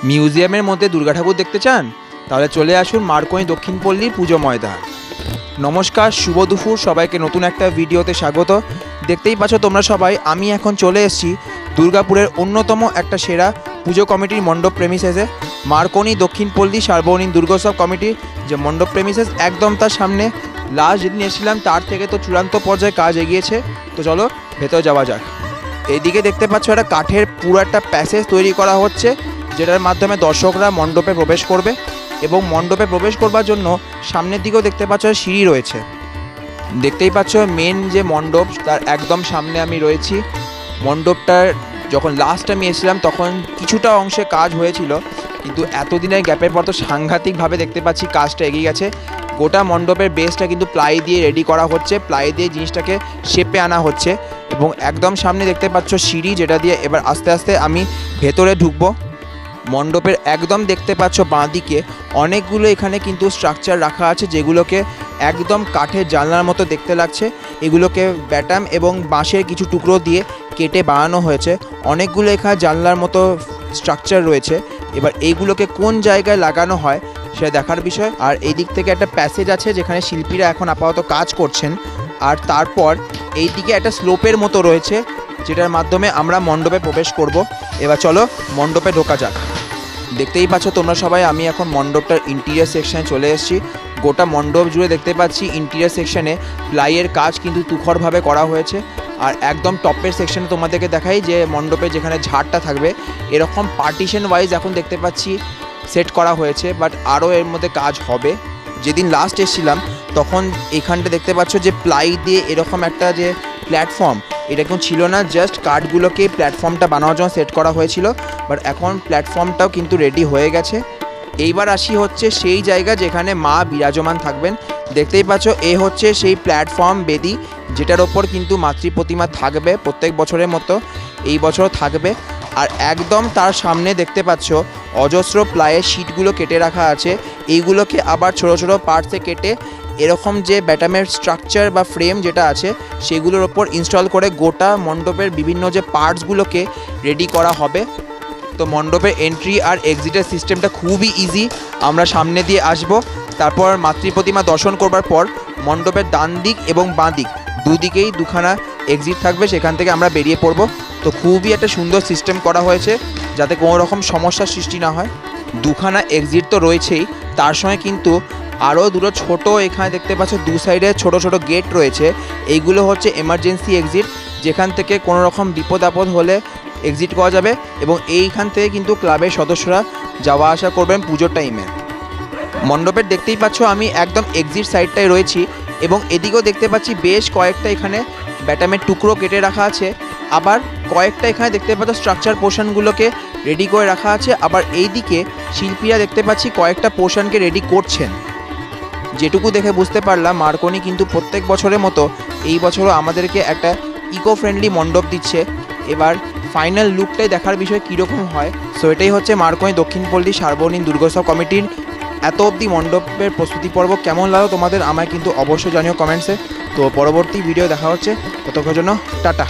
মিউজিয়ামের মধ্যে দুর্গা ঠাকুর দেখতে চান? তাহলে চলে আসুন মারকোনি দক্ষিণপল্লীর পুজো ময়দান। নমস্কার, শুভ দুপুর, সবাইকে নতুন একটা ভিডিওতে স্বাগত। দেখতেই পাচ্ছ তোমরা সবাই, আমি এখন চলে এসেছি দুর্গাপুরের অন্যতম একটা সেরা পুজো কমিটির মণ্ডপ প্রেমিসেসে। মারকোনি দক্ষিণপল্লী সার্বজনীন দুর্গোৎসব কমিটির যে মণ্ডপ প্রেমিসেস, একদম তার সামনে। লাস্ট যেদিন এসেছিলাম তার থেকে তো চূড়ান্ত পর্যায়ে কাজ এগিয়েছে। তো চলো ভেতর যাওয়া যাক। এইদিকে দেখতে পাচ্ছ একটা কাঠের পুরো একটা প্যাসেজ তৈরি করা হচ্ছে, যেটার মাধ্যমে দর্শকরা মণ্ডপে প্রবেশ করবে। এবং মণ্ডপে প্রবেশ করবার জন্য সামনের দিকেও দেখতে পাচ্ছ সিঁড়ি রয়েছে। দেখতেই পাচ্ছ মেন যে মণ্ডপ, তার একদম সামনে আমি রয়েছি। মণ্ডপটার যখন লাস্ট আমি এসেছিলাম তখন কিছুটা অংশে কাজ হয়েছিল, কিন্তু এতদিনের গ্যাপের পর তো সাংঘাতিকভাবে দেখতে পাচ্ছি কাজটা এগিয়ে গেছে। গোটা মণ্ডপের বেসটা কিন্তু প্লাই দিয়ে রেডি করা হচ্ছে, প্লাই দিয়ে জিনিসটাকে শেপে আনা হচ্ছে। এবং একদম সামনে দেখতে পাচ্ছ সিঁড়ি, যেটা দিয়ে এবার আস্তে আস্তে আমি ভেতরে ঢুকবো। মণ্ডপের একদম দেখতে পাচ্ছ বাঁদিকে অনেকগুলো এখানে কিন্তু স্ট্রাকচার রাখা আছে, যেগুলোকে একদম কাঠের জানলার মতো দেখতে লাগছে। এগুলোকে ব্যাটাম এবং বাঁশের কিছু টুকরো দিয়ে কেটে বানানো হয়েছে। অনেকগুলো এখানে জানলার মতো স্ট্রাকচার রয়েছে। এবার এইগুলোকে কোন জায়গায় লাগানো হয় সেটা দেখার বিষয়। আর এই দিক থেকে একটা প্যাসেজ আছে, যেখানে শিল্পীরা এখন আপাতত কাজ করছেন। আর তারপর এই দিকে একটা স্লোপের মতো রয়েছে, যেটার মাধ্যমে আমরা মণ্ডপে প্রবেশ করব। এবার চলো মণ্ডপে ঢোকা যাক। দেখতেই পাচ্ছ তোমরা সবাই, আমি এখন মণ্ডপটার ইন্টিরিয়ার সেকশানে চলে এসেছি। গোটা মণ্ডপ জুড়ে দেখতে পাচ্ছি ইন্টিরিয়ার সেকশানে প্লাইয়ের কাজ কিন্তু তুখরভাবে করা হয়েছে। আর একদম টপের সেকশানে তোমাদেরকে দেখাই যে মণ্ডপে যেখানে ঝাড়টা থাকবে, এরকম পার্টিশন ওয়াইজ এখন দেখতে পাচ্ছি সেট করা হয়েছে। বাট আরও এর মধ্যে কাজ হবে। যেদিন লাস্ট এসেছিলাম তখন এখানটা দেখতে পাচ্ছ যে প্লাই দিয়ে এরকম একটা যে প্ল্যাটফর্ম, এটা কিন্তু ছিল না, জাস্ট কাঠগুলোকে প্ল্যাটফর্মটা বানানোর জন্য সেট করা হয়েছিল। বাট এখন প্ল্যাটফর্মটাও কিন্তু রেডি হয়ে গেছে। এইবার আসি হচ্ছে সেই জায়গা যেখানে মা বিরাজমান থাকবেন। দেখতেই পাচ্ছ এ হচ্ছে সেই প্ল্যাটফর্ম বেদি, যেটার ওপর কিন্তু মাতৃ প্রতিমা থাকবে প্রত্যেক বছরের মতো, এই বছরও থাকবে। আর একদম তার সামনে দেখতে পাচ্ছ অজস্র প্লাইয়ের শিটগুলো কেটে রাখা আছে। এইগুলোকে আবার ছোট ছোট পার্টসে কেটে এরকম যে ব্যাটামের স্ট্রাকচার বা ফ্রেম যেটা আছে সেগুলোর ওপর ইনস্টল করে গোটা মণ্ডপের বিভিন্ন যে পার্টসগুলোকে রেডি করা হবে। তো মণ্ডপের এন্ট্রি আর এক্সিটের সিস্টেমটা খুবই ইজি। আমরা সামনে দিয়ে আসব, তারপর মাতৃ প্রতিমা দর্শন করবার পর মণ্ডপের ডান দিক এবং বাঁ দিক দুদিকেই দুখানা এক্সিট থাকবে, সেখান থেকে আমরা বেরিয়ে পড়ব। তো খুবই একটা সুন্দর সিস্টেম করা হয়েছে, যাতে কোনো রকম সমস্যার সৃষ্টি না হয়। দুখানা এক্সিট তো রয়েছেই, তার সঙ্গে কিন্তু আরও দুটো ছোট এখানে দেখতে পাচ্ছ দু সাইডে ছোট ছোট গেট রয়েছে। এইগুলো হচ্ছে এমার্জেন্সি এক্সিট, যেখান থেকে কোনো রকম বিপদ আপদ হলে এক্সিট করা যাবে। এবং এইখান থেকে কিন্তু ক্লাবের সদস্যরা যাওয়া আসা করবেন পুজোর টাইমে। মণ্ডপের দেখতেই পাচ্ছ আমি একদম এক্সিট সাইডটায় রয়েছি, এবং এদিকেও দেখতে পাচ্ছি বেশ কয়েকটা এখানে ব্যাটামের টুকরো কেটে রাখা আছে। আবার কয়েকটা এখানে দেখতে পাচ্ছ স্ট্রাকচার পোর্শনগুলোকে রেডি করে রাখা আছে। আবার এই দিকে শিল্পীরা দেখতে পাচ্ছি কয়েকটা পোর্শনকে রেডি করছেন। যেটুকু দেখে বুঝতে পারলাম মারকোনি কিন্তু প্রত্যেক বছরের মতো এই বছরও আমাদেরকে একটা ইকো ফ্রেন্ডলি মণ্ডপ দিচ্ছে। এবার ফাইনাল লুকটাই দেখার বিষয় কীরকম হয়। সো এটাই হচ্ছে মারকোনি দক্ষিণপল্লী সার্বজনীন দুর্গোৎসব কমিটির এত অবধি মণ্ডপের প্রস্তুতি পর্ব। কেমন লাগলো তোমাদের আমায় কিন্তু অবশ্যই জানিও কমেন্টসে। তো পরবর্তী ভিডিও দেখা হচ্ছে, ততক্ষণের জন্য টাটা।